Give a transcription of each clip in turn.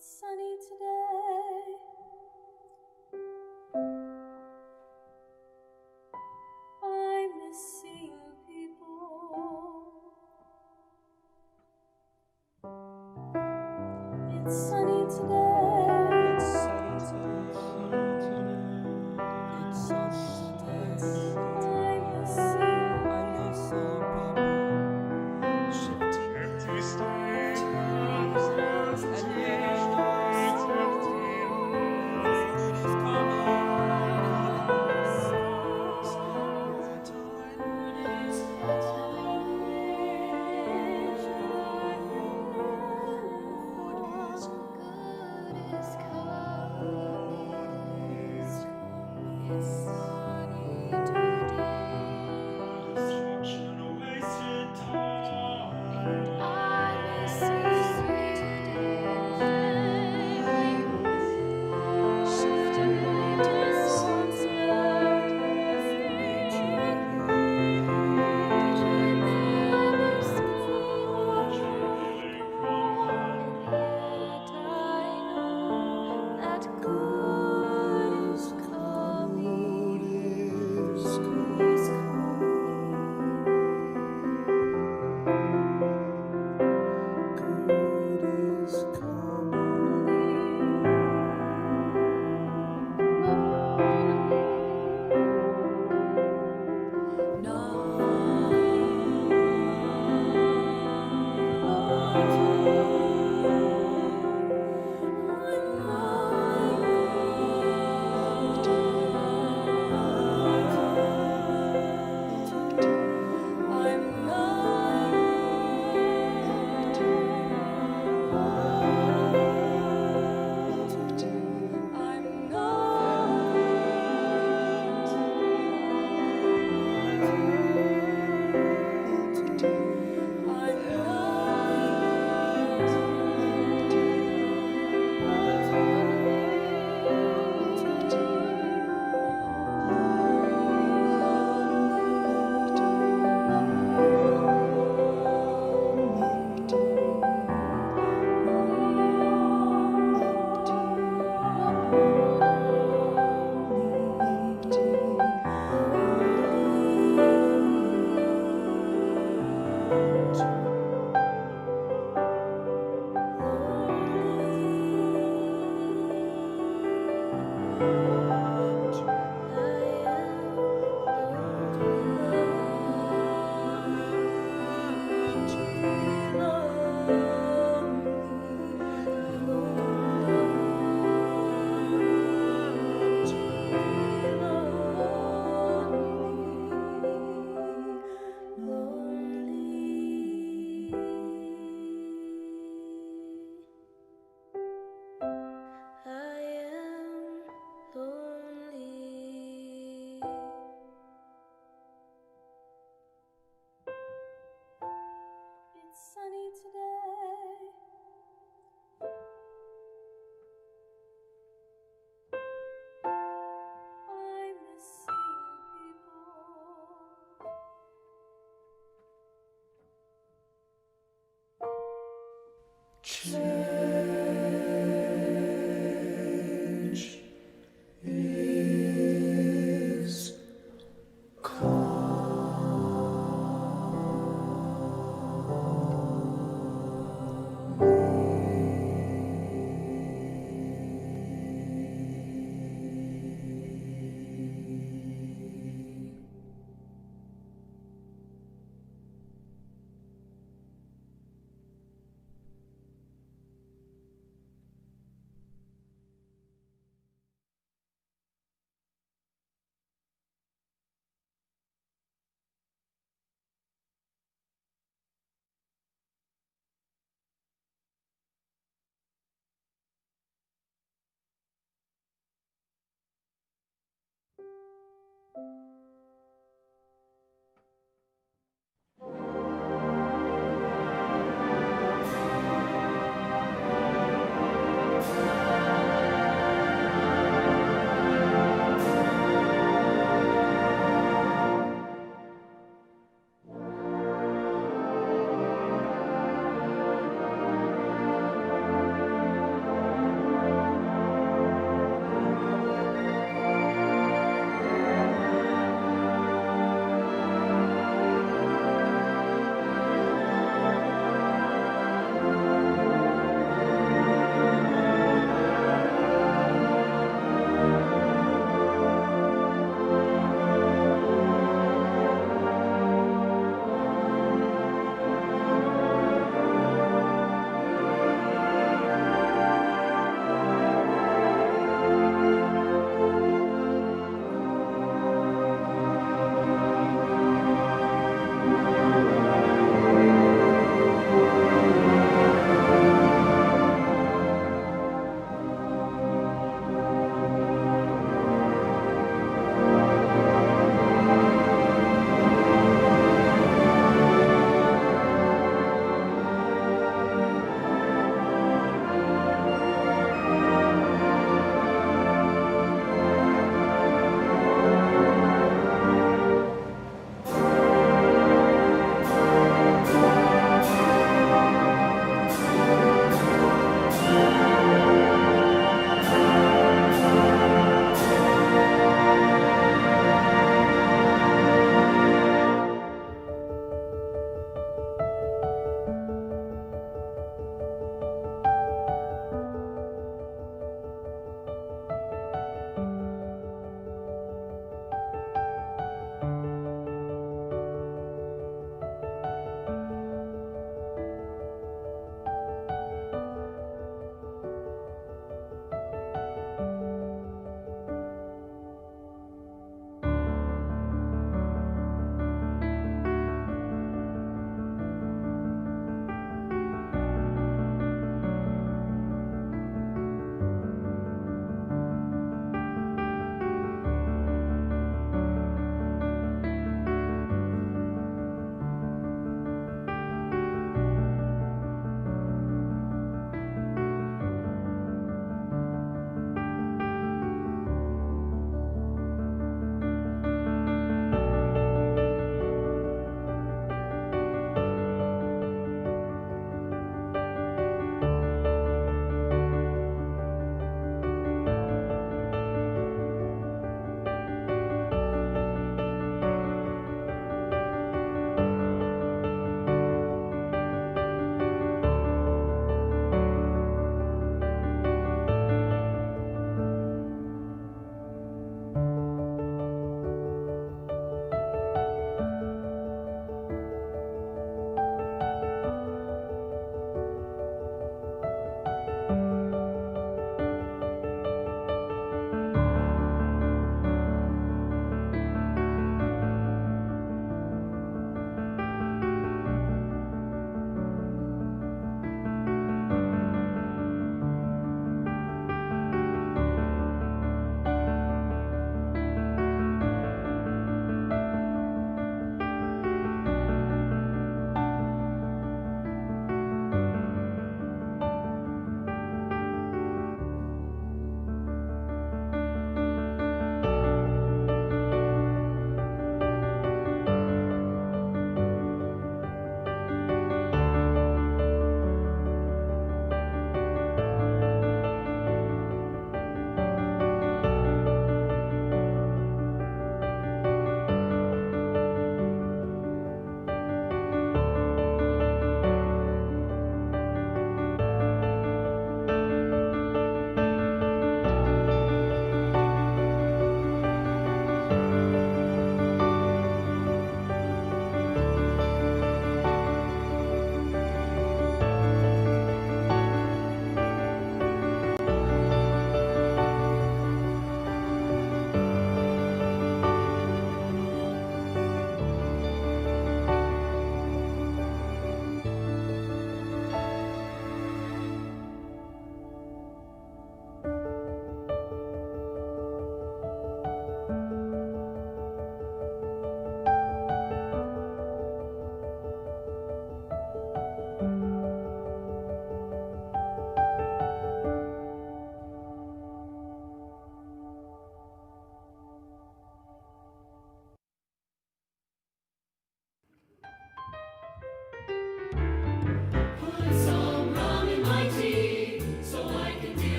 sunny today. I miss seeing people. It's sunny today. It's sunny today. It's sunny today. I miss seeing I miss seeing people shifting Empty stages and yellow stars. Good is coming in the house.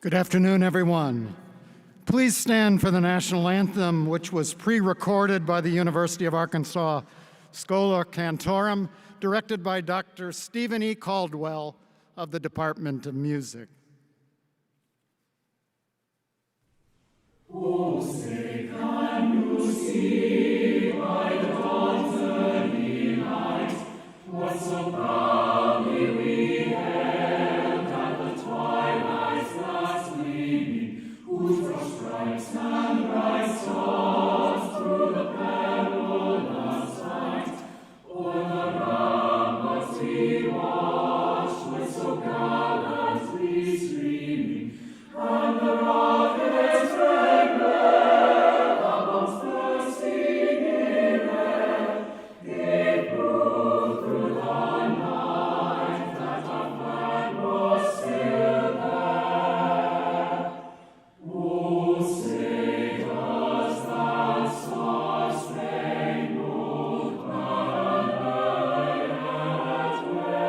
Good afternoon, everyone. Please stand for the national anthem, which was pre-recorded by the University of Arkansas Schola Cantorum, directed by Dr. Stephen E. Caldwell of the Department of Music. Oh, say, can you see by the dawn's early light what so proudly we hailed at the twilight's last gleaming, whose broad stripes and bright stars through the perilous fight o'er the ramparts we watched were so gallantly streaming, and the rockets rang red amongst the singing air, gave proof through the night that our flag was still there. Oh, say does that star-spangled banner yet wave o'er the land of the free and the home of the brave?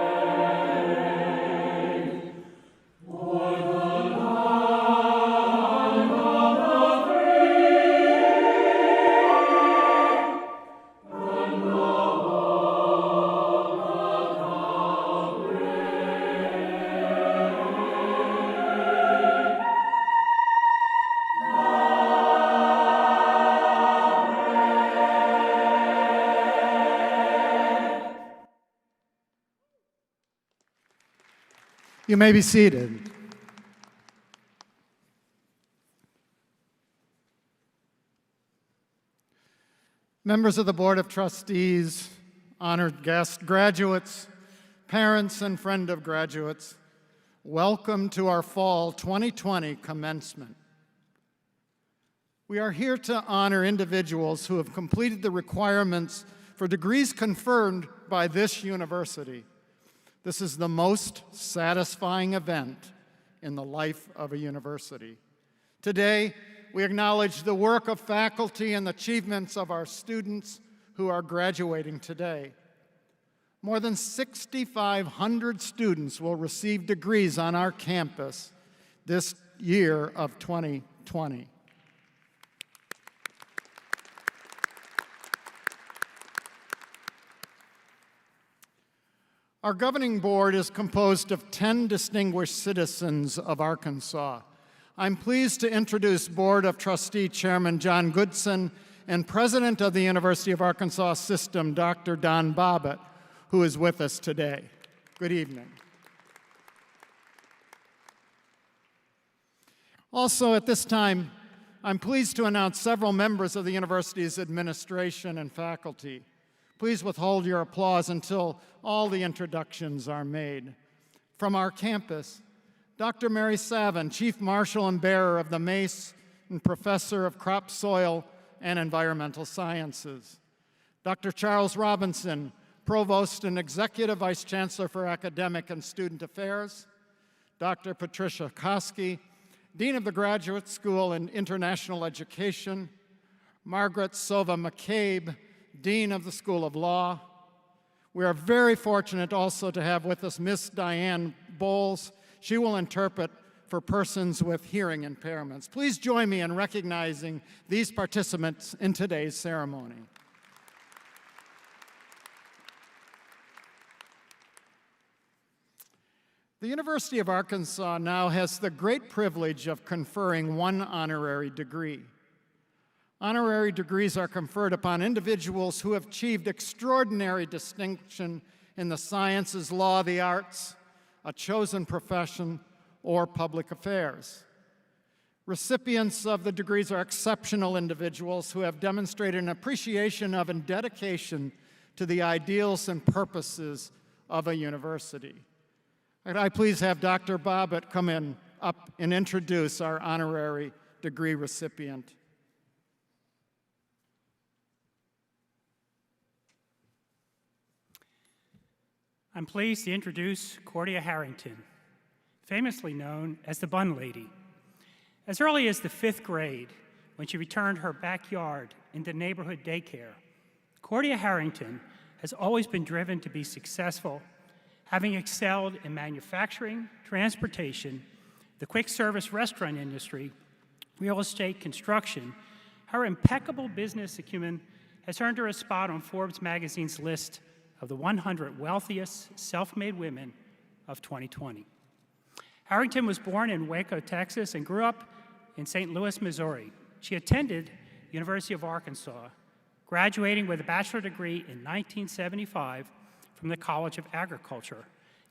You may be seated. Members of the Board of Trustees, honored guests, graduates, parents, and friend of graduates, welcome to our fall 2020 commencement. We are here to honor individuals who have completed the requirements for degrees conferred by this university. This is the most satisfying event in the life of a university. Today, we acknowledge the work of faculty and the achievements of our students who are graduating today. More than 6,500 students will receive degrees on our campus this year of 2020. Our governing board is composed of 10 distinguished citizens of Arkansas. I'm pleased to introduce Board of Trustee Chairman John Goodson and President of the University of Arkansas System, Dr. Don Bobbitt, who is with us today. Good evening. Also at this time, I'm pleased to announce several members of the university's administration and faculty. Please withhold your applause until all the introductions are made. From our campus, Dr. Mary Savin, Chief Marshal and Bearer of the Mace and Professor of Crop, Soil, and Environmental Sciences. Dr. Charles Robinson, Provost and Executive Vice Chancellor for Academic and Student Affairs. Dr. Patricia Koski, Dean of the Graduate School in International Education. Margaret Sova McCabe, Dean of the School of Law. We are very fortunate also to have with us Miss Diane Bowles. She will interpret for persons with hearing impairments. Please join me in recognizing these participants in today's ceremony. The University of Arkansas now has the great privilege of conferring one honorary degree. Honorary degrees are conferred upon individuals who have achieved extraordinary distinction in the sciences, law, the arts, a chosen profession, or public affairs. Recipients of the degrees are exceptional individuals who have demonstrated an appreciation of and dedication to the ideals and purposes of a university. Could I please have Dr. Bobbitt come up and introduce our honorary degree recipient. I'm pleased to introduce Cordia Harrington, famously known as the Bun Lady. As early as the 5th grade, when she returned her backyard into neighborhood daycare, Cordia Harrington has always been driven to be successful, having excelled in manufacturing, transportation, the quick service restaurant industry, real estate, construction, her impeccable business acumen has earned her a spot on Forbes magazine's list of the 100 wealthiest self-made women of 2020. Harrington was born in Waco, Texas, and grew up in St. Louis, Missouri. She attended University of Arkansas, graduating with a bachelor's degree in 1975 from the College of Agriculture,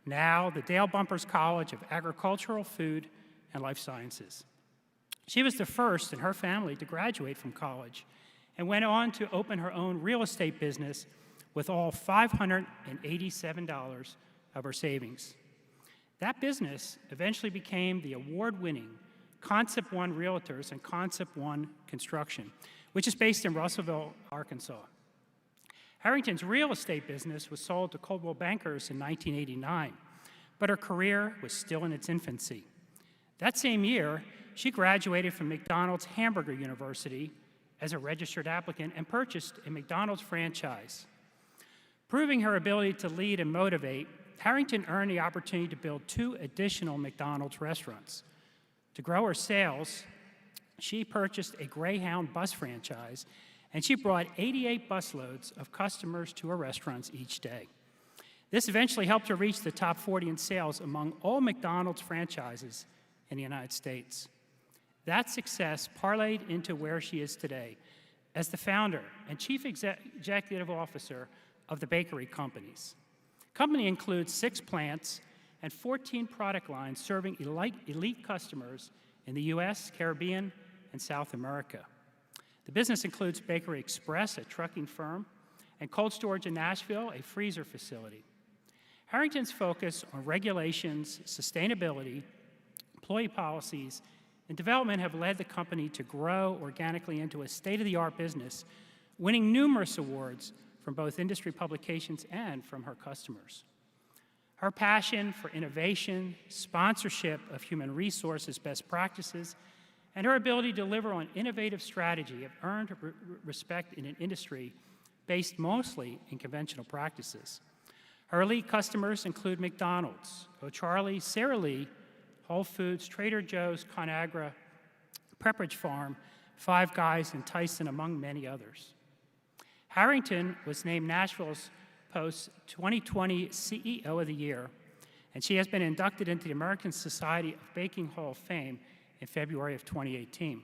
now the Dale Bumpers College of Agricultural, Food, and Life Sciences. She was the first in her family to graduate from college and went on to open her own real estate business with all $587 of her savings. That business eventually became the award-winning Concept One Realtors and Concept One Construction, which is based in Russellville, Arkansas. Harrington's real estate business was sold to Coldwell Bankers in 1989, but her career was still in its infancy. That same year, she graduated from McDonald's Hamburger University as a registered applicant and purchased a McDonald's franchise. Proving her ability to lead and motivate, Harrington earned the opportunity to build 2 additional McDonald's restaurants. To grow her sales, she purchased a Greyhound bus franchise, and she brought 88 busloads of customers to her restaurants each day. This eventually helped her reach the top 40 in sales among all McDonald's franchises in the United States. That success parlayed into where she is today as the founder and chief executive officer of the bakery companies. The company includes 6 plants and 14 product lines serving elite customers in the US, Caribbean, and South America. The business includes Bakery Express, a trucking firm, and cold storage in Nashville, a freezer facility. Harrington's focus on regulations, sustainability, employee policies, and development have led the company to grow organically into a state-of-the-art business, winning numerous awards from both industry publications and from her customers. Her passion for innovation, sponsorship of human resources best practices, and her ability to deliver on innovative strategy have earned respect in an industry based mostly in conventional practices. Her elite customers include McDonald's, O'Charley, Sara Lee, Whole Foods, Trader Joe's, ConAgra, Pepperidge Farm, Five Guys, and Tyson, among many others. Harrington was named Nashville Post's 2020 CEO of the Year, and she has been inducted into the American Society of Baking Hall of Fame in February of 2018.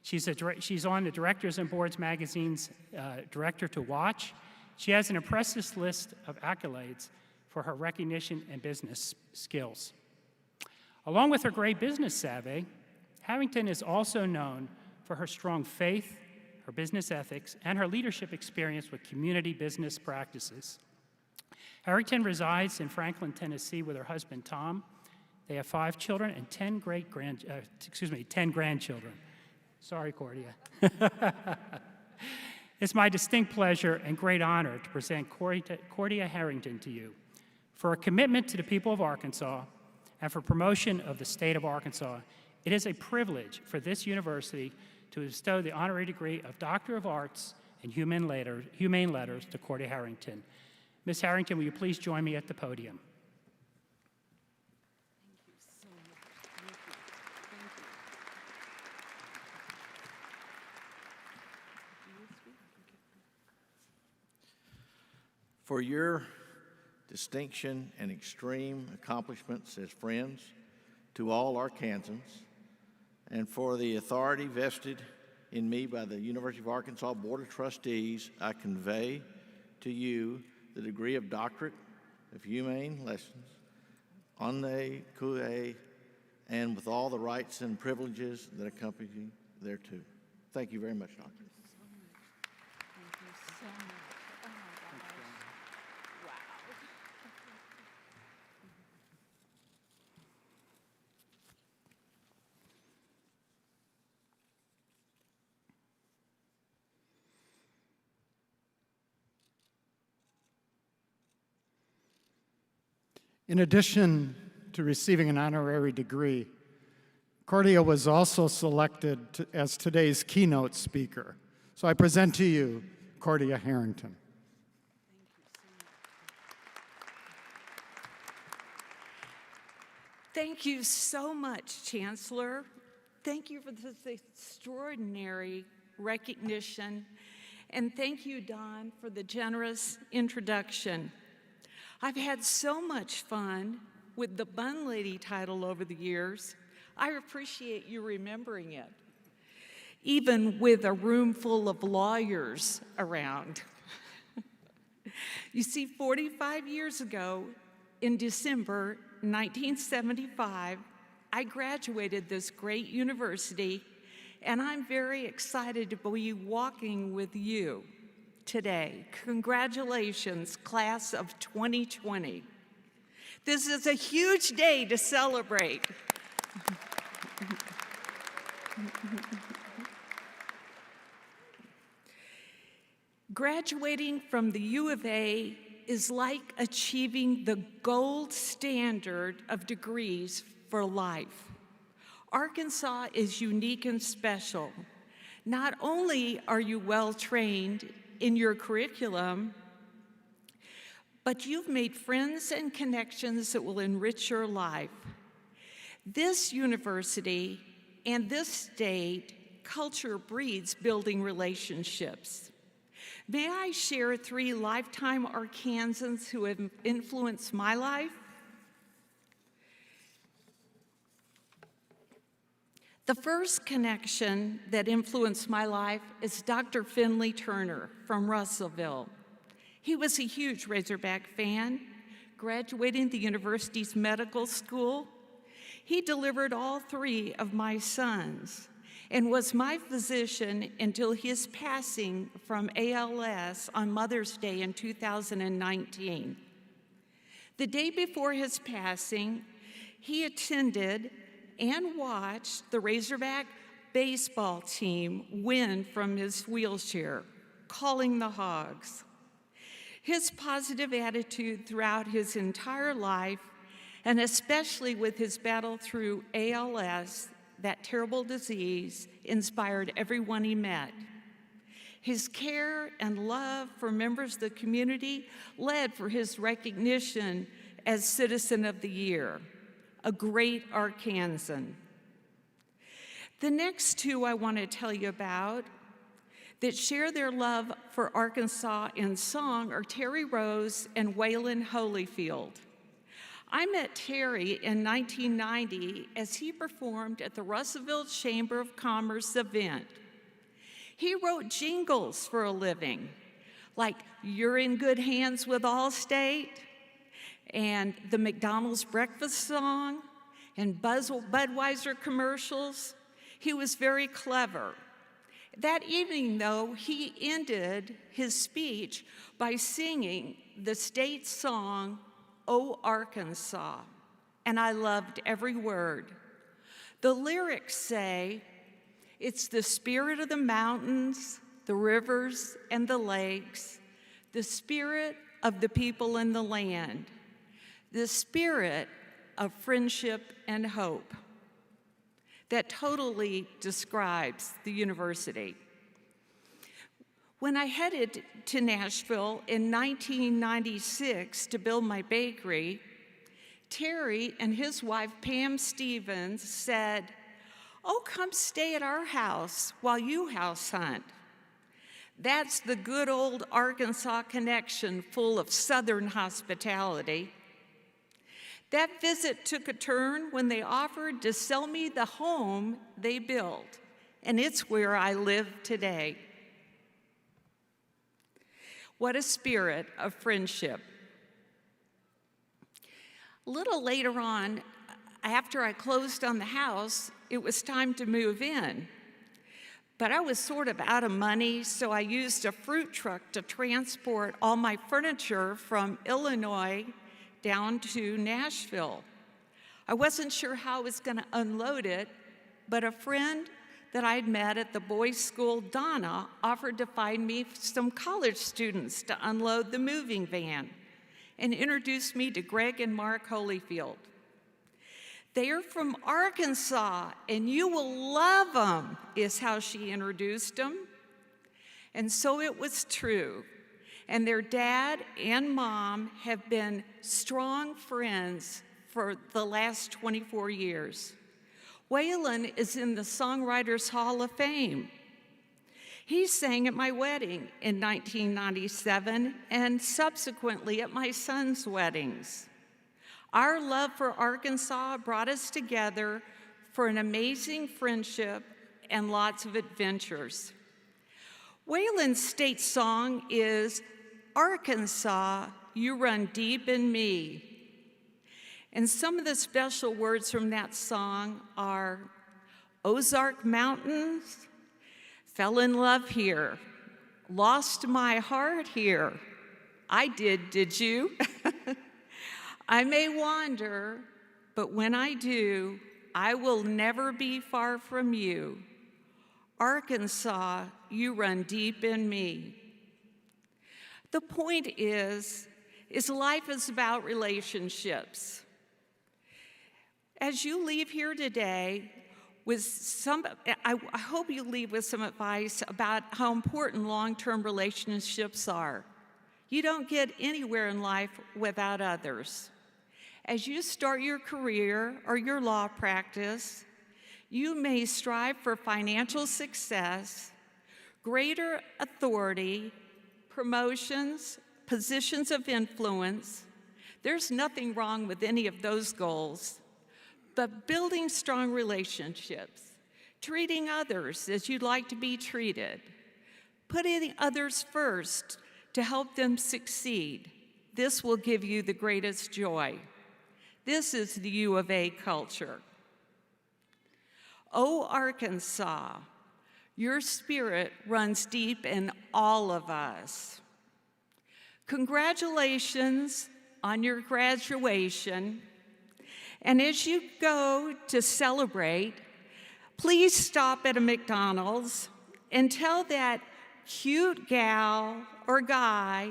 She's on the Directors and Boards magazine's Director to Watch. She has an impressive list of accolades for her recognition and business skills. Along with her great business savvy, Harrington is also known for her strong faith, her business ethics, and her leadership experience with community business practices. Harrington resides in Franklin, Tennessee with her husband, Tom. They have 5 children and 10 grandchildren. Sorry, Cordia. It's my distinct pleasure and great honor to present Cordia Harrington to you for her commitment to the people of Arkansas and for promotion of the state of Arkansas. It is a privilege for this university to bestow the honorary degree of Doctor of Arts in Humane Letters to Cordia Harrington. Ms. Harrington, will you please join me at the podium? For your distinction and extreme accomplishments as friends to all Arkansans, and for the authority vested in me by the University of Arkansas Board of Trustees, I convey to you the degree of Doctorate of Humane Lessons, honneur coeur, and with all the rights and privileges that accompany thereto. Thank you very much, Doctor. Thank you so much. Oh my gosh. Wow. In addition to receiving an honorary degree, Cordia was also selected as today's keynote speaker. So I present to you Cordia Harrington. Thank you so much, Chancellor. Thank you for this extraordinary recognition. And thank you, Don, for the generous introduction. I've had so much fun with the Bun Lady title over the years. I appreciate you remembering it, even with a room full of lawyers around. You see, 45 years ago, in December 1975, I graduated this great university, and I'm very excited to be walking with you today. Congratulations, class of 2020. This is a huge day to celebrate. Graduating from the U of A is like achieving the gold standard of degrees for life. Arkansas is unique and special. Not only are you well trained in your curriculum, but you've made friends and connections that will enrich your life. This university and this state culture breeds building relationships. May I share 3 lifetime Arkansans who have influenced my life? The first connection that influenced my life is Dr. Finley Turner from Russellville. He was a huge Razorback fan, graduating the university's medical school. He delivered all 3 of my sons and was my physician until his passing from ALS on Mother's Day in 2019. The day before his passing, he attended and watched the Razorback baseball team win from his wheelchair, calling the Hogs. His positive attitude throughout his entire life, and especially with his battle through ALS, that terrible disease, inspired everyone he met. His care and love for members of the community led for his recognition as Citizen of the Year, a great Arkansan. The next 2 I want to tell you about that share their love for Arkansas in song are Terry Rose and Waylon Holyfield. I met Terry in 1990 as he performed at the Russellville Chamber of Commerce event. He wrote jingles for a living, like "You're in Good Hands with Allstate," and the McDonald's breakfast song, and Budweiser commercials. He was very clever. That evening, though, he ended his speech by singing the state song, "Oh, Arkansas," and I loved every word. The lyrics say, "It's the spirit of the mountains, the rivers, and the lakes, the spirit of the people in the land, the spirit of friendship and hope." That totally describes the university. When I headed to Nashville in 1996 to build my bakery, Terry and his wife, Pam Stevens, said, "Oh, come stay at our house while you house hunt." That's the good old Arkansas connection, full of Southern hospitality. That visit took a turn when they offered to sell me the home they built, and it's where I live today. What a spirit of friendship. A little later on, after I closed on the house, it was time to move in. But I was sort of out of money, so I used a fruit truck to transport all my furniture from Illinois down to Nashville. I wasn't sure how I was going to unload it, but a friend that I'd met at the boys' school, Donna, offered to find me some college students to unload the moving van and introduced me to Greg and Mark Holyfield. They are from Arkansas, and you will love them, is how she introduced them. And so it was true. And their dad and mom have been strong friends for the last 24 years. Waylon is in the Songwriters Hall of Fame. He sang at my wedding in 1997 and subsequently at my son's weddings. Our love for Arkansas brought us together for an amazing friendship and lots of adventures. Waylon's state song is "Arkansas, You Run Deep in Me." And some of the special words from that song are Ozark Mountains, fell in love here, lost my heart here. I did you? I may wander, but when I do, I will never be far from you. Arkansas, you run deep in me. The point is life is about relationships. As you leave here today, I hope you leave with some advice about how important long-term relationships are. You don't get anywhere in life without others. As you start your career or your law practice, you may strive for financial success, greater authority, promotions, positions of influence. There's nothing wrong with any of those goals. But building strong relationships, treating others as you'd like to be treated, putting others first to help them succeed, this will give you the greatest joy. This is the U of A culture. Oh, Arkansas, your spirit runs deep in all of us. Congratulations on your graduation. And as you go to celebrate, please stop at a McDonald's and tell that cute gal or guy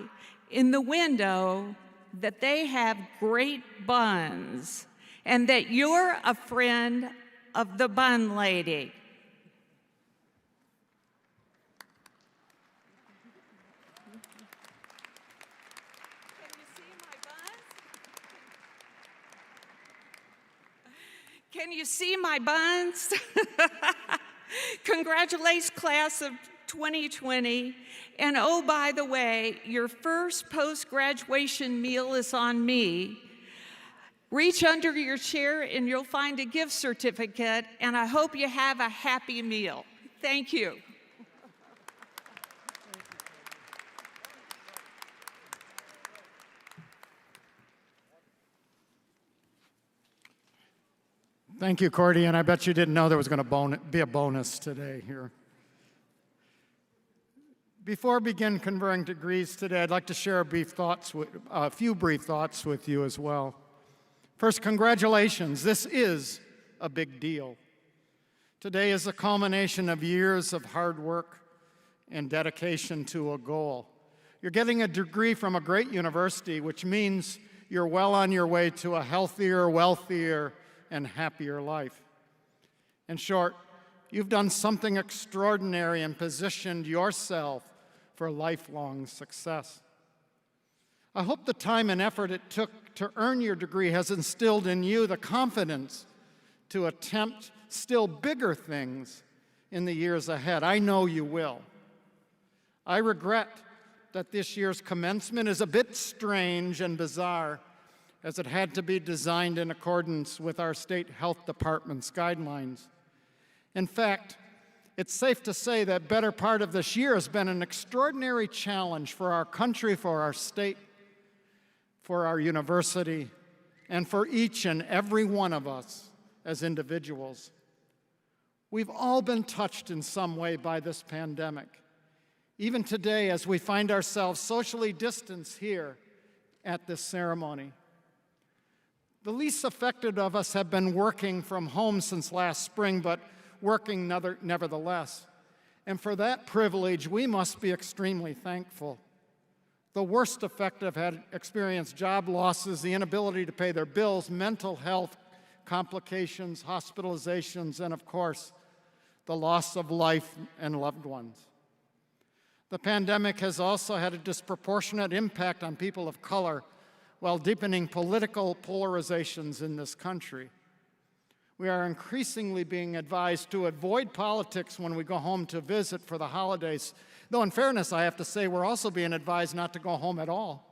in the window that they have great buns and that you're a friend of the bun lady. Can you see my buns? Congratulations, class of 2020. And oh, by the way, your first post-graduation meal is on me. Reach under your chair and you'll find a gift certificate, and I hope you have a happy meal. Thank you. Thank you, Cordy, and I bet you didn't know there was going to be a bonus today here. Before we begin conferring degrees today, I'd like to share a few brief thoughts with you as well. First, congratulations. This is a big deal. Today is a culmination of years of hard work and dedication to a goal. You're getting a degree from a great university, which means you're well on your way to a healthier, wealthier, and happier life. In short, you've done something extraordinary and positioned yourself for lifelong success. I hope the time and effort it took to earn your degree has instilled in you the confidence to attempt still bigger things in the years ahead. I know you will. I regret that this year's commencement is a bit strange and bizarre, as it had to be designed in accordance with our state health department's guidelines. In fact, it's safe to say that better part of this year has been an extraordinary challenge for our country, for our state, for our university, and for each and every one of us as individuals. We've all been touched in some way by this pandemic. Even today, as we find ourselves socially distanced here at this ceremony. The least affected of us have been working from home since last spring, but working nevertheless. And for that privilege, we must be extremely thankful. The worst affected have experienced job losses, the inability to pay their bills, mental health complications, hospitalizations, and of course, the loss of life and loved ones. The pandemic has also had a disproportionate impact on people of color, while deepening political polarizations in this country. We are increasingly being advised to avoid politics when we go home to visit for the holidays, though in fairness, I have to say we're also being advised not to go home at all.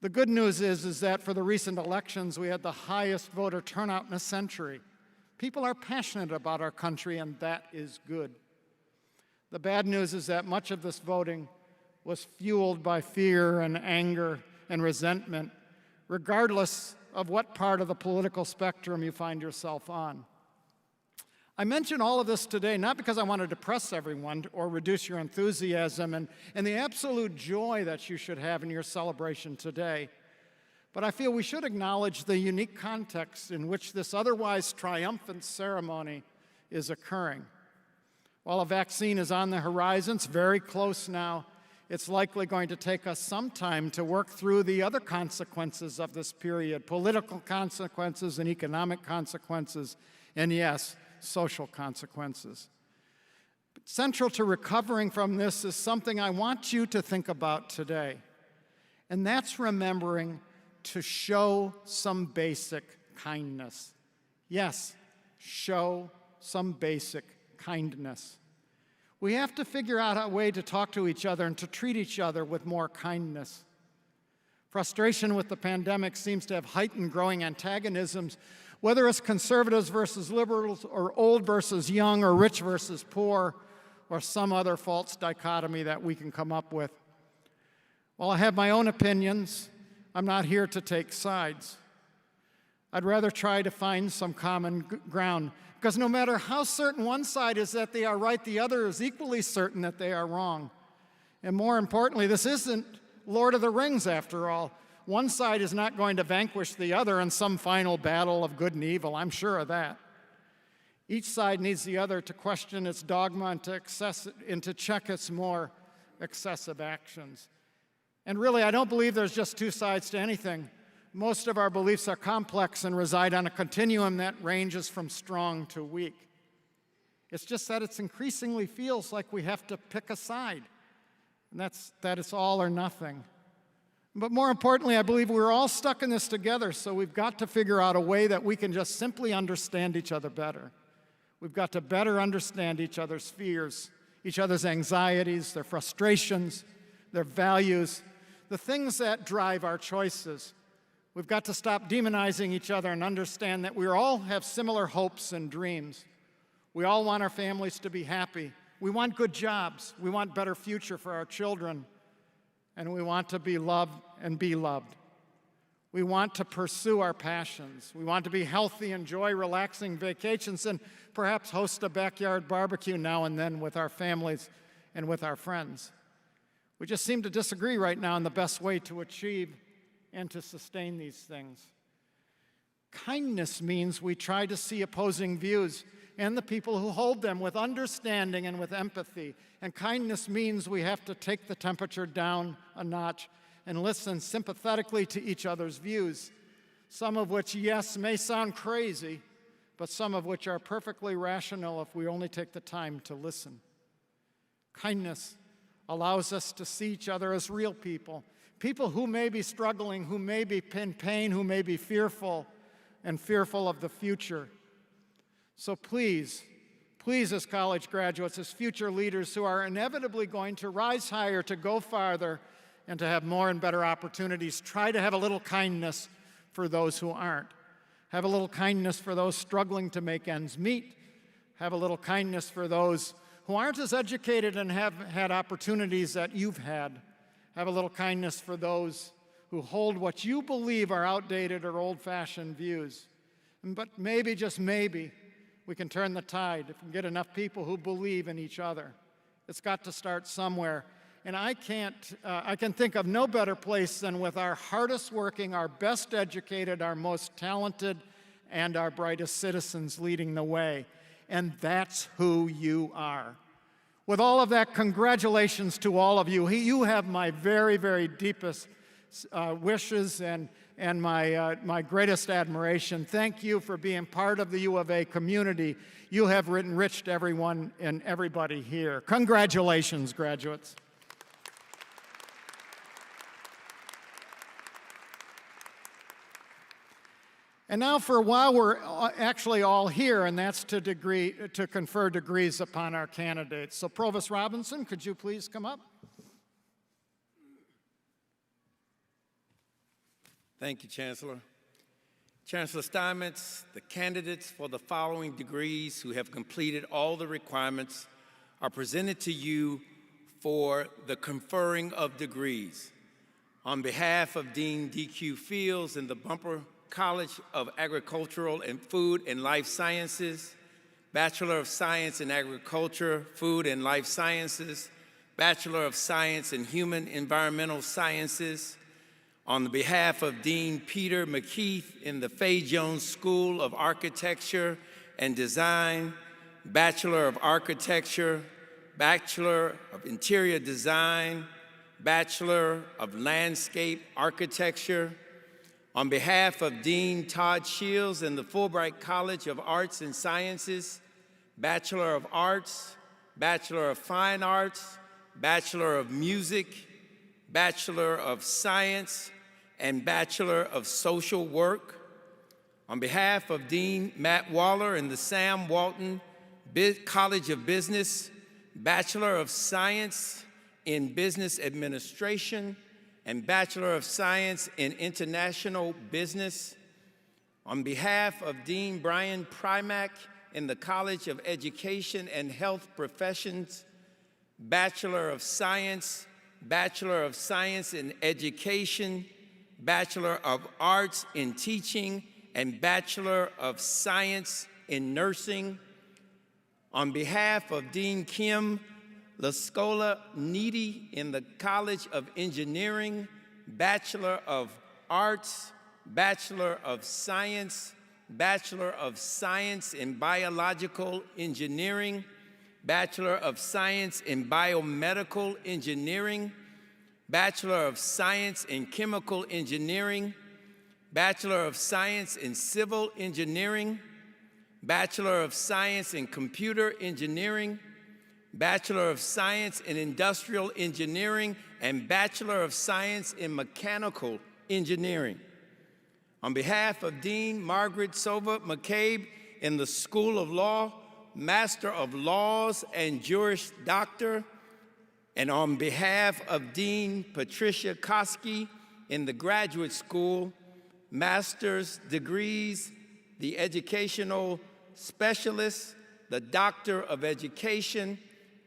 The good news is that for the recent elections, we had the highest voter turnout in a century. People are passionate about our country, and that is good. The bad news is that much of this voting was fueled by fear and anger and resentment, regardless of what part of the political spectrum you find yourself on. I mention all of this today not because I want to depress everyone or reduce your enthusiasm and the absolute joy that you should have in your celebration today, but I feel we should acknowledge the unique context in which this otherwise triumphant ceremony is occurring. While a vaccine is on the horizon, it's very close now, it's likely going to take us some time to work through the other consequences of this period, political consequences and economic consequences, and yes, social consequences. But central to recovering from this is something I want you to think about today, and that's remembering to show some basic kindness. Yes, show some basic kindness. We have to figure out a way to talk to each other and to treat each other with more kindness. Frustration with the pandemic seems to have heightened growing antagonisms, whether it's conservatives versus liberals, or old versus young, or rich versus poor, or some other false dichotomy that we can come up with. While I have my own opinions, I'm not here to take sides. I'd rather try to find some common ground, because no matter how certain one side is that they are right, the other is equally certain that they are wrong. And more importantly, this isn't Lord of the Rings, after all. One side is not going to vanquish the other in some final battle of good and evil, I'm sure of that. Each side needs the other to question its dogma and to check its more excessive actions. And really, I don't believe there's just two sides to anything. Most of our beliefs are complex and reside on a continuum that ranges from strong to weak. It's just that it increasingly feels like we have to pick a side, and that it's all or nothing. But more importantly, I believe we're all stuck in this together, so we've got to figure out a way that we can just simply understand each other better. We've got to better understand each other's fears, each other's anxieties, their frustrations, their values, the things that drive our choices. We've got to stop demonizing each other and understand that we all have similar hopes and dreams. We all want our families to be happy. We want good jobs. We want a better future for our children. And we want to be loved and be loved. We want to pursue our passions. We want to be healthy, enjoy relaxing vacations, and perhaps host a backyard barbecue now and then with our families and with our friends. We just seem to disagree right now on the best way to achieve and to sustain these things. Kindness means we try to see opposing views and the people who hold them with understanding and with empathy. And kindness means we have to take the temperature down a notch and listen sympathetically to each other's views, some of which, yes, may sound crazy, but some of which are perfectly rational if we only take the time to listen. Kindness allows us to see each other as real people, people who may be struggling, who may be in pain, who may be fearful, and fearful of the future. So please, as college graduates, as future leaders who are inevitably going to rise higher, to go farther, and to have more and better opportunities, try to have a little kindness for those who aren't. Have a little kindness for those struggling to make ends meet. Have a little kindness for those who aren't as educated and have had opportunities that you've had. Have a little kindness for those who hold what you believe are outdated or old-fashioned views. But maybe, just maybe, we can turn the tide if we get enough people who believe in each other. It's got to start somewhere. And I can think of no better place than with our hardest working, our best educated, our most talented, and our brightest citizens leading the way. And that's who you are. With all of that, congratulations to all of you. You have my very, very deepest wishes and my greatest admiration. Thank you for being part of the U of A community. You have enriched everyone and everybody here. Congratulations, graduates. And now for while we're actually all here, and that's to confer degrees upon our candidates. So Provost Robinson, could you please come up? Thank you, Chancellor. Chancellor Steinmetz, the candidates for the following degrees who have completed all the requirements are presented to you for the conferring of degrees. On behalf of Dean D.Q. Fields and the Bumper College of Agricultural and Food and Life Sciences, Bachelor of Science in Agriculture, Food and Life Sciences, Bachelor of Science in Human Environmental Sciences, on behalf of Dean Peter McKeith in the Fay Jones School of Architecture and Design, Bachelor of Architecture, Bachelor of Interior Design, Bachelor of Landscape Architecture, on behalf of Dean Todd Shields in the Fulbright College of Arts and Sciences, Bachelor of Arts, Bachelor of Fine Arts, Bachelor of Music, Bachelor of Science, and Bachelor of Social Work. On behalf of Dean Matt Waller in the Sam Walton College of Business, Bachelor of Science in Business Administration, and Bachelor of Science in International Business. On behalf of Dean Brian Primack in the College of Education and Health Professions, Bachelor of Science in Education, Bachelor of Arts in Teaching, and Bachelor of Science in Nursing. On behalf of Dean Kim LaScola Needy in the College of Engineering, Bachelor of Arts, Bachelor of Science in Biological Engineering, Bachelor of Science in Biomedical Engineering, Bachelor of Science in Chemical Engineering, Bachelor of Science in Civil Engineering, Bachelor of Science in Computer Engineering, Bachelor of Science in Industrial Engineering, and Bachelor of Science in Mechanical Engineering. On behalf of Dean Margaret Sova McCabe in the School of Law, Master of Laws and Juris Doctor, and on behalf of Dean Patricia Koski in the Graduate School, Master's Degrees, the Educational Specialist, the Doctor of Education,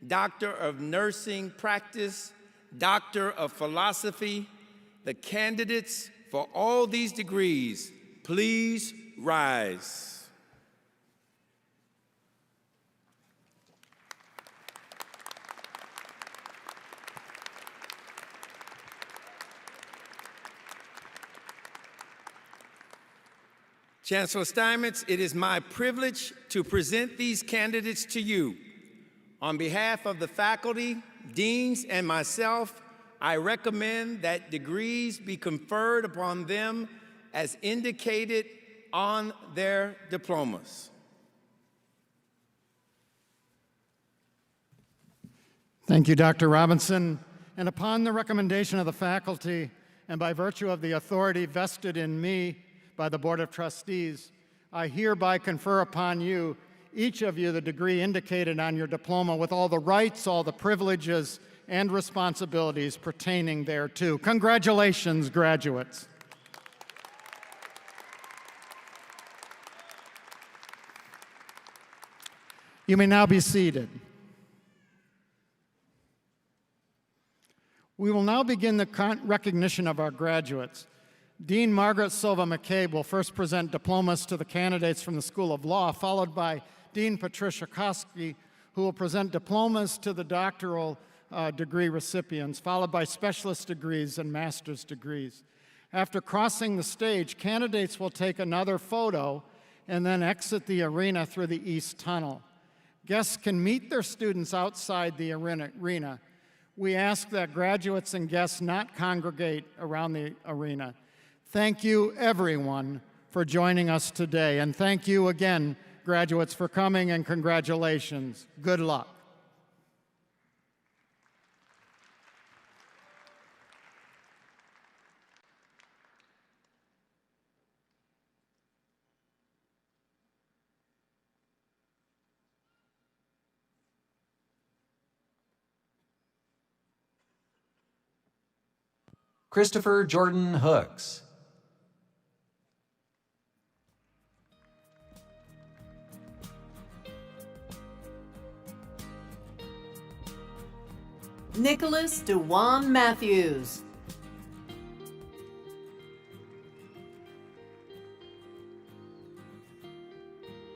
Doctor of Nursing Practice, Doctor of Philosophy. The candidates for all these degrees, please rise. Chancellor Steinmetz, it is my privilege to present these candidates to you. On behalf of the faculty, deans, and myself, I recommend that degrees be conferred upon them as indicated on their diplomas. Thank you, Dr. Robinson. And upon the recommendation of the faculty, and by virtue of the authority vested in me by the Board of Trustees, I hereby confer upon you, each of you, the degree indicated on your diploma with all the rights, all the privileges, and responsibilities pertaining thereto. Congratulations, graduates. You may now be seated. We will now begin the recognition of our graduates. Dean Margaret Sova McCabe will first present diplomas to the candidates from the School of Law, followed by Dean Patricia Koski, who will present diplomas to the doctoral degree recipients, followed by specialist degrees and master's degrees. After crossing the stage, candidates will take another photo and then exit the arena through the East Tunnel. Guests can meet their students outside the arena. We ask that graduates and guests not congregate around the arena. Thank you, everyone, for joining us today. And thank you again, graduates, for coming, and congratulations. Good luck. Christopher Jordan Hooks. Nicholas DeJuan Matthews.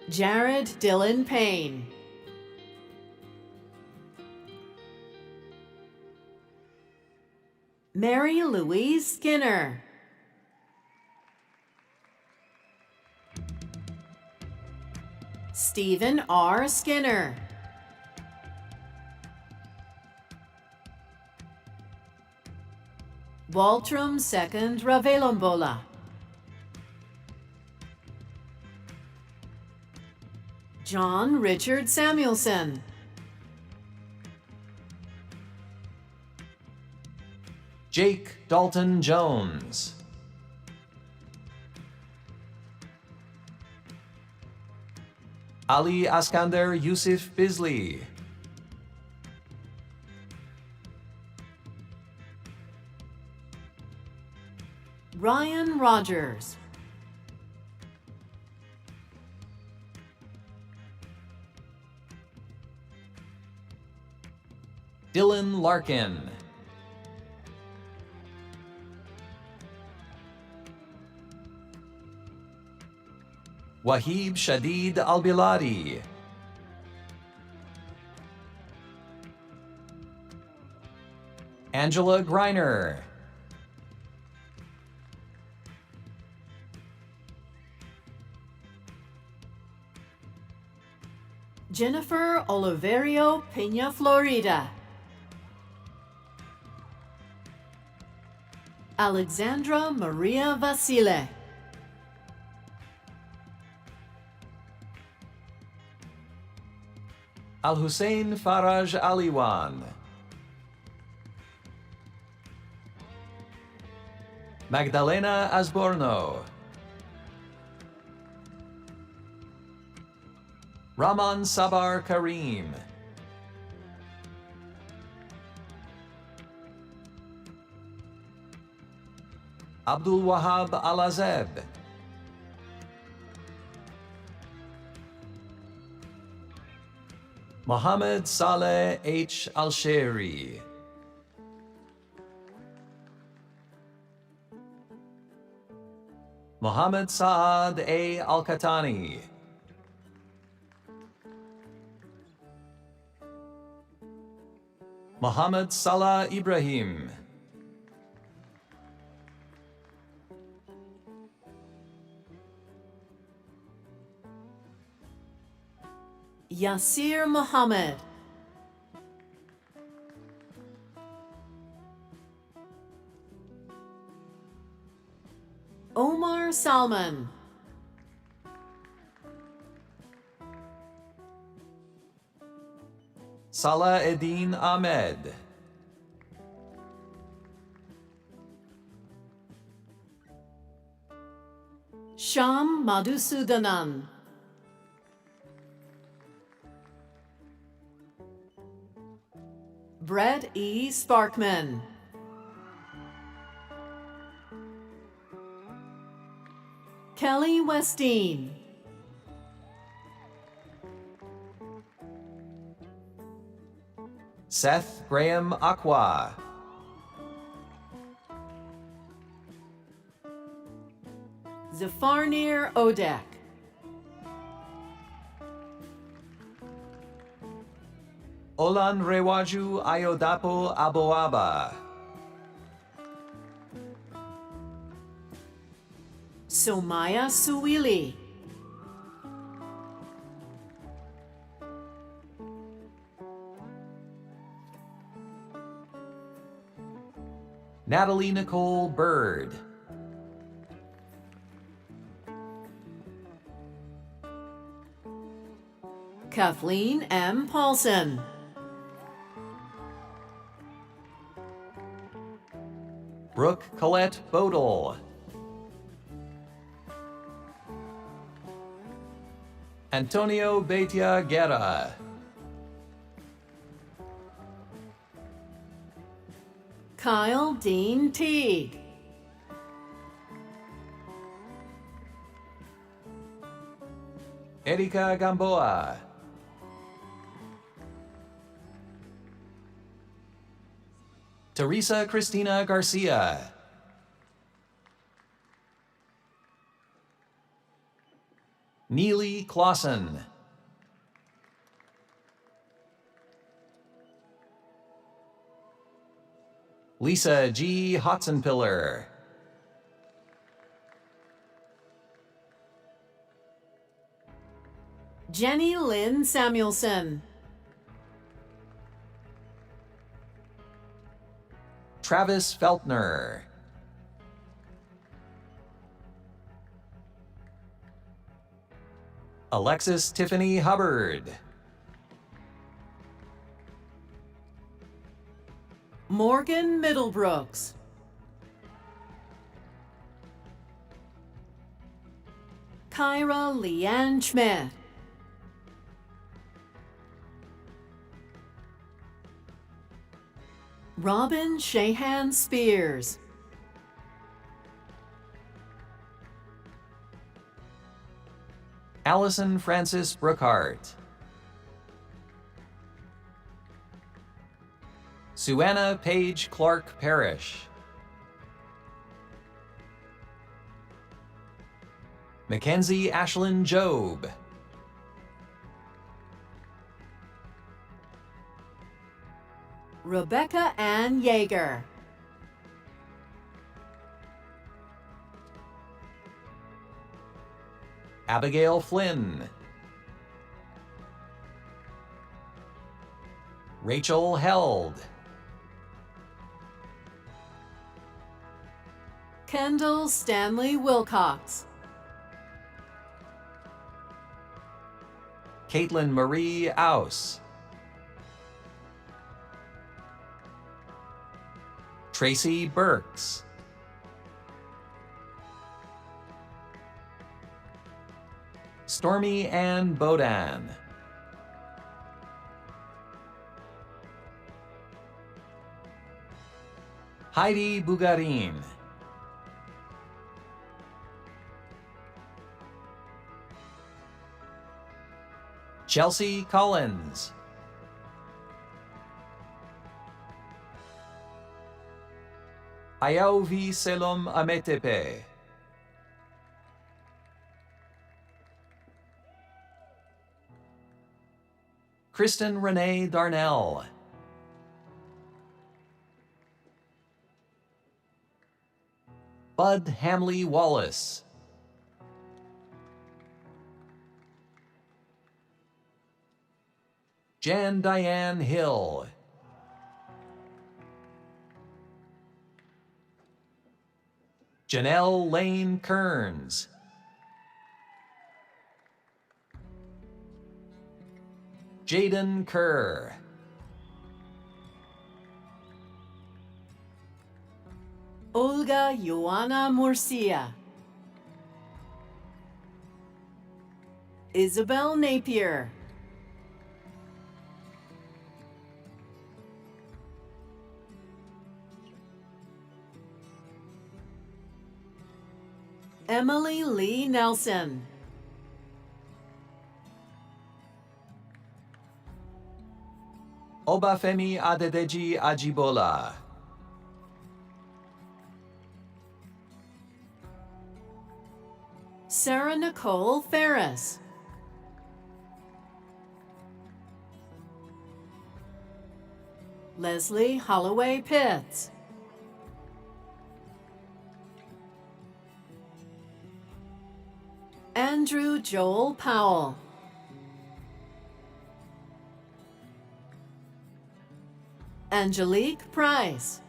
Jared Dylan Payne. Mary Louise Skinner. Stephen R. Skinner. Waltram II Ravelombola. John Richard Samuelson. Jake Dalton Jones. Ali Askander Yusuf Bisley. Ryan Rogers. Dylan Larkin. Wahib Shadid Al-Biladi. Angela Greiner. Jennifer Oliverio Pena Florida. Alexandra Maria Vasile. Al-Hussein Faraj Aliwan. Magdalena Asborno. Rahman Sabar Karim. Abdul Wahab Al-Azeb. Mohammed Saleh H. Al-Sheri. Mohammed Saad A. Al-Katani. Mohammed Salah Ibrahim. Yasir Muhammad. Omar Salman. Salah Eddin Ahmed. Sham Madhusudanan. Brett E. Sparkman. Kelly Westeen. Seth Graham Aqua. Zafarnir Odek. Olan Rewaju Ayodapo Aboaba. Somaya Suwili. Natalie Nicole Bird. Kathleen M. Paulson. Brooke Colette Bodel. Antonio Beitia Guerra. Kyle Dean Teague. Erika Gamboa. Teresa Cristina Garcia. Neely Clausen. Lisa G. Hotzenpiller. Jenny Lynn Samuelson. Travis Feltner. Alexis Tiffany Hubbard. Morgan Middlebrooks. Kyra Leanne Schmidt. Robin Shahan Spears. Allison Francis Brookhart. Suanna Page Clark Parrish. Mackenzie Ashlyn Job. Rebecca Ann Yeager. Abigail Flynn. Rachel Held. Kendall Stanley Wilcox. Caitlin Marie Aus. Tracy Burks. Stormy Ann Bodan. Heidi Bugarin. Chelsea Collins. Ayaovi Selom Ametepe. Kristen Renee Darnell. Bud Hamley Wallace. Jan Diane Hill. Janelle Lane Kearns. Jaden Kerr. Olga Ioana Murcia. Isabel Napier. Emily Lee Nelson. Obafemi Adedeji Ajibola. Sarah Nicole Ferris. Leslie Holloway Pitts. Andrew Joel Powell. Angelique Price.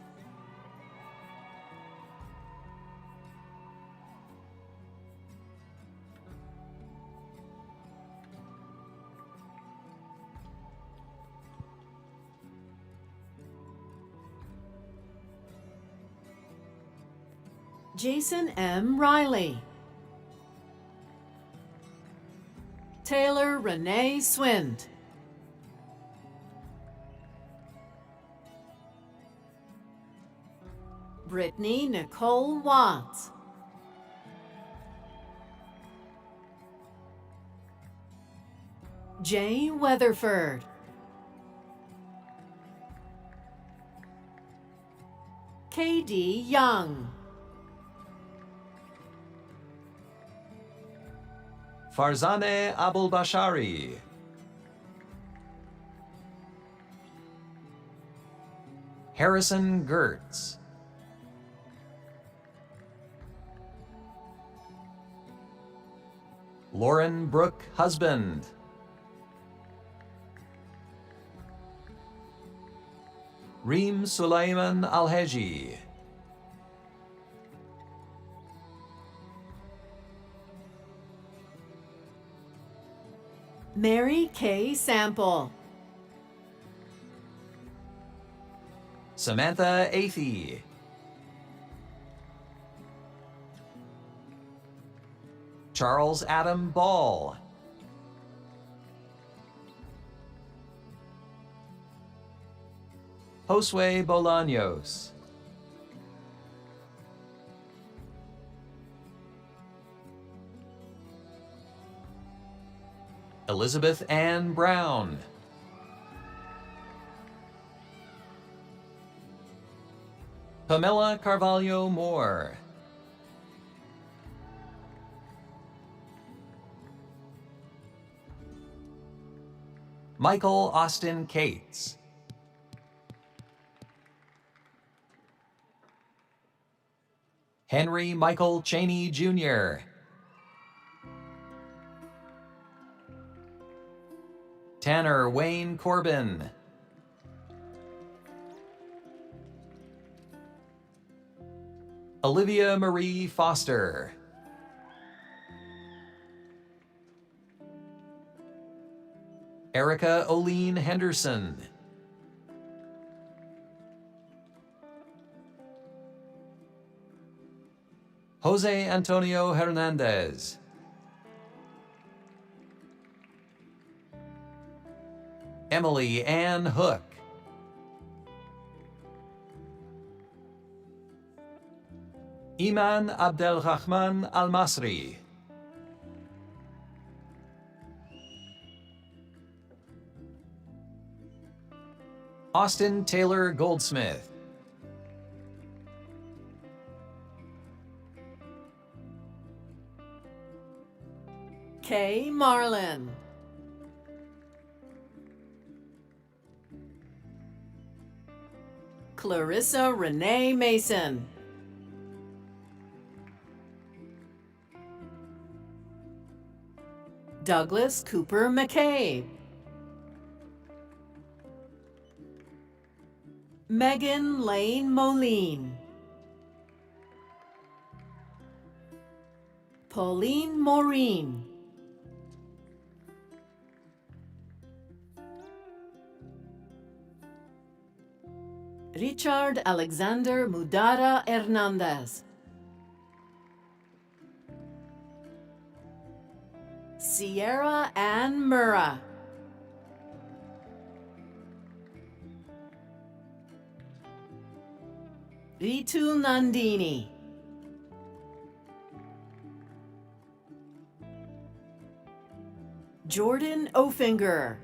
Jason M. Riley. Taylor Renee Swint. Brittany Nicole Watts. Jay Weatherford. K.D. Young. Farzaneh Abulbashari. Harrison Gertz. Lauren Brooke Husband. Reem Sulaiman Alheji. Mary K. Sample. Samantha Athey. Charles Adam Ball. Josue Bolaños. Elizabeth Ann Brown. Pamela Carvalho Moore. Michael Austin Cates. Henry Michael Cheney Jr. Tanner Wayne Corbin. Olivia Marie Foster. Erica Oline Henderson. Jose Antonio Hernandez. Emily Ann Hook. Iman Abdelrahman Al-Masri. Austin Taylor Goldsmith. Kay Marlin. Clarissa Renee Mason. Douglas Cooper McCabe. Megan Lane Moline. Pauline Maureen. Richard Alexander Mudara Hernandez. Sierra Ann Murrah. Ritu Nandini. Jordan Ofinger.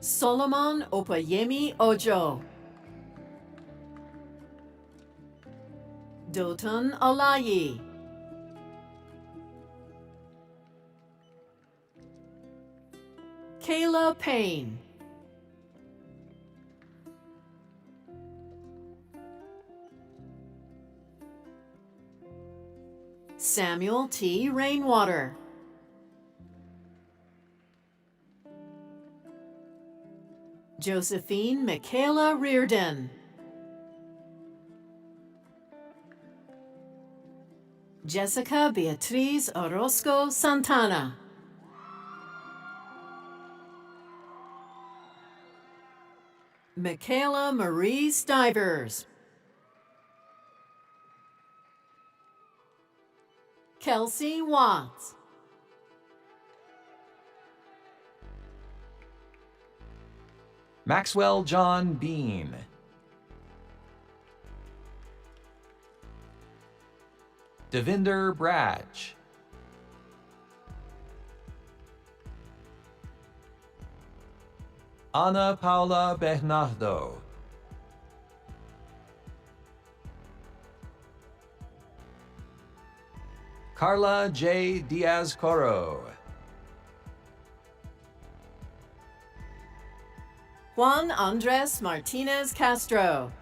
Solomon Opayemi Ojo. Doton Alayi. Kayla Payne. Samuel T. Rainwater. Josephine Michaela Reardon. Jessica Beatriz Orozco Santana. Michaela Marie Stivers. Kelsey Watts. Maxwell John Bean. Devinder Brach. Ana Paula Bernardo. Carla J. Diaz-Coro. Juan Andres Martinez Castro.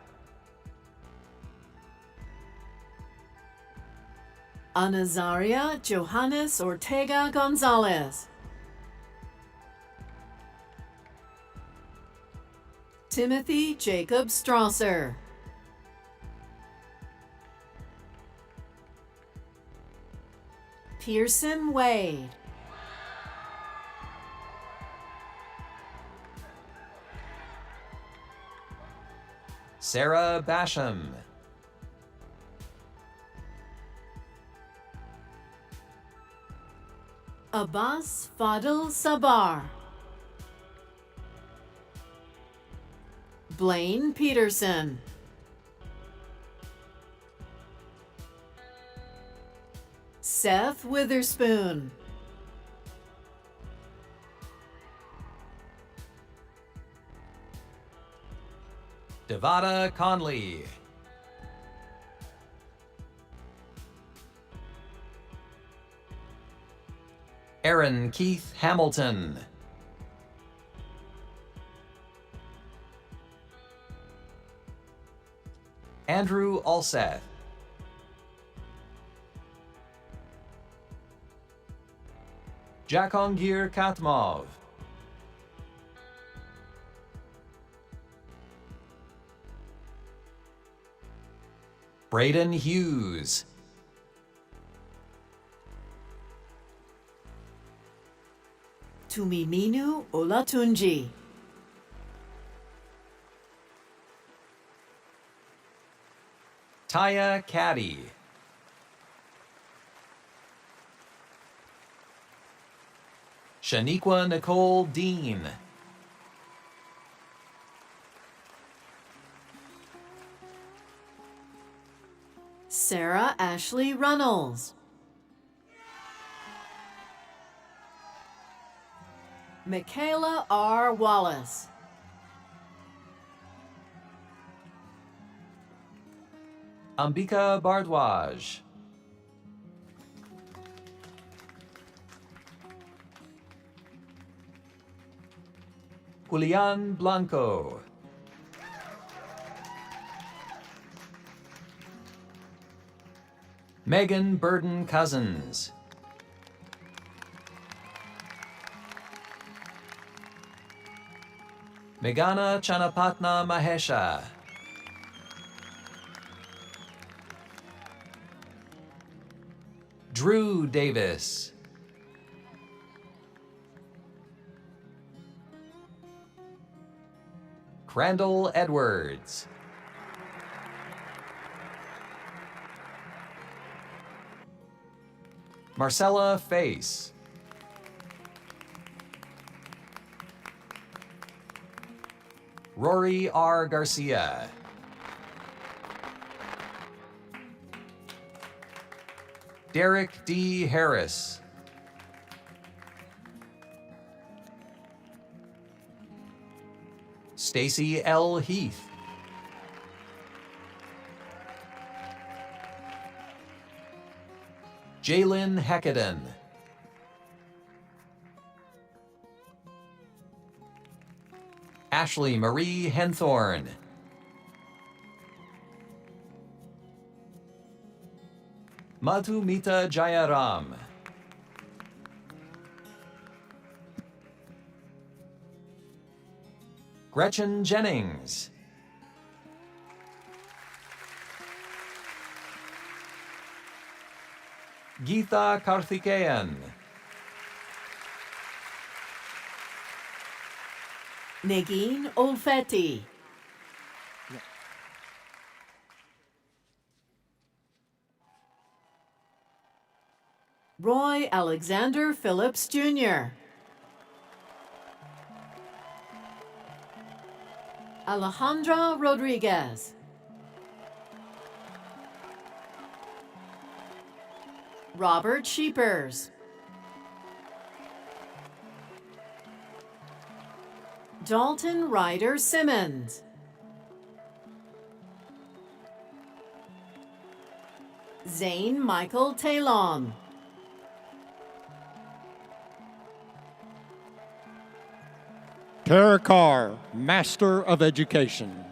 Anazaria Johannes Ortega Gonzalez. Timothy Jacob Strasser. Pearson Wade. Sarah Basham. Abbas Fadil Sabar. Blaine Peterson. Seth Witherspoon. Devada Conley. Aaron Keith Hamilton. Andrew Alseth. Jakongir Katmov. Braden Hughes. Tumiminu Olatunji. Taya Caddy. Shaniqua Nicole Dean. Sarah Ashley Runnels. Michaela R. Wallace. Ambika Bardwaj. Julian Blanco. Megan Burden Cousins. Meghana Chanapatna Mahesha. Drew Davis. Crandall Edwards. Marcella Face. Rory R. Garcia. Derek D. Harris. Stacy L. Heath. Jalen Heckaden. Ashley Marie Henthorn. Madhumita Jayaram. Gretchen Jennings. Geetha Karthikeyan. Negin Olfetti. Roy Alexander Phillips Jr. Alejandra Rodriguez. Robert Sheepers. Dalton Ryder Simmons. Zane Michael Talon. Tara Carr, Master of Education.